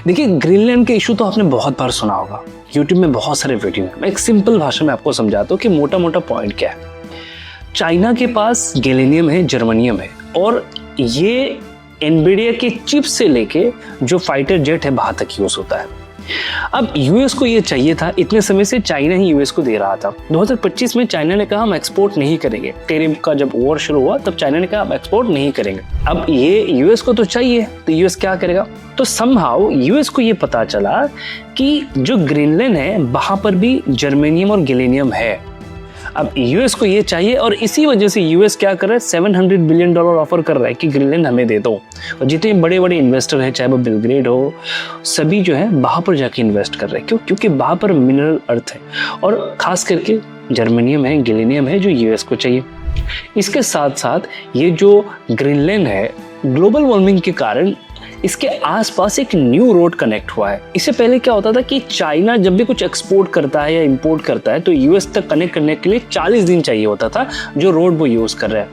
देखिए, ग्रीनलैंड के इशू तो आपने बहुत बार सुना होगा, यूट्यूब में बहुत सारे वीडियो हैं। मैं एक सिंपल भाषा में आपको समझाता हूँ कि मोटा मोटा पॉइंट क्या है। चाइना के पास गैलेनियम है, जर्मनियम है, और ये एनवीडिया के चिप से लेके जो फाइटर जेट है वहां तक यूज होता है। अब यूएस को ये चाहिए था, इतने समय से चाइना ही यूएस को दे रहा था। 2025 में चाइना ने कहा हम एक्सपोर्ट नहीं करेंगे। टेरिफ का जब वॉर शुरू हुआ तब चाइना ने कहा हम एक्सपोर्ट नहीं करेंगे। अब ये यूएस को तो चाहिए, तो यूएस क्या करेगा? तो समहाउ यूएस को ये पता चला कि जो ग्रीनलैंड है वहां पर भी जर्मेनियम और गैलेनियम है। अब यूएस को ये चाहिए और इसी वजह से यूएस क्या कर रहा है, $700 बिलियन ऑफर कर रहा है कि ग्रीनलैंड हमें दे दो। और जितने बड़े बड़े इन्वेस्टर हैं, चाहे वो बिलग्रेड हो, सभी जो है वहां पर जाके इन्वेस्ट कर रहे हैं। क्यों? क्योंकि वहां पर मिनरल अर्थ है और खास करके जर्मेनियम है, गैलेनियम है, जो यूएस को चाहिए। इसके साथ साथ ये जो ग्रीनलैंड है, ग्लोबल वार्मिंग के कारण इसके आसपास एक न्यू रोड कनेक्ट हुआ है। इससे पहले क्या होता था कि चाइना जब भी कुछ एक्सपोर्ट करता है या इंपोर्ट करता है तो यूएस तक कनेक्ट करने के लिए 40 दिन चाहिए होता था, जो रोड वो यूज कर रहे हैं।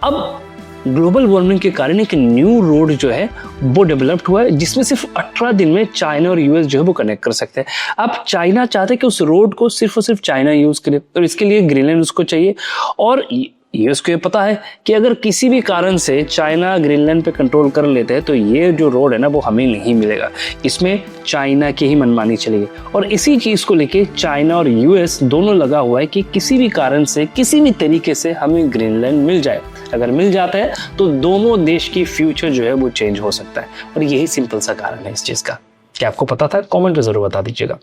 अब ग्लोबल वार्मिंग के कारण एक न्यू रोड जो है वो डेवलप्ड हुआ है, जिसमें सिर्फ 18 दिन में चाइना और यूएस जो है वो कनेक्ट कर सकते हैं। अब चाइना चाहते हैं कि उस रोड को सिर्फ और सिर्फ चाइना यूज करे, और इसके लिए ग्रीनलैंड उसको चाहिए। और यूएस को ये पता है कि अगर किसी भी कारण से चाइना ग्रीनलैंड पे कंट्रोल कर लेते हैं तो ये जो रोड है ना वो हमें नहीं मिलेगा, इसमें चाइना की ही मनमानी चलेगी। और इसी चीज को लेके चाइना और यूएस दोनों लगा हुआ है कि किसी भी कारण से, किसी भी तरीके से हमें ग्रीनलैंड मिल जाए। अगर मिल जाता है तो दोनों देश की फ्यूचर जो है वो चेंज हो सकता है। और यही सिंपल सा कारण है इस चीज का। क्या आपको पता था? कमेंट में जरूर बता दीजिएगा।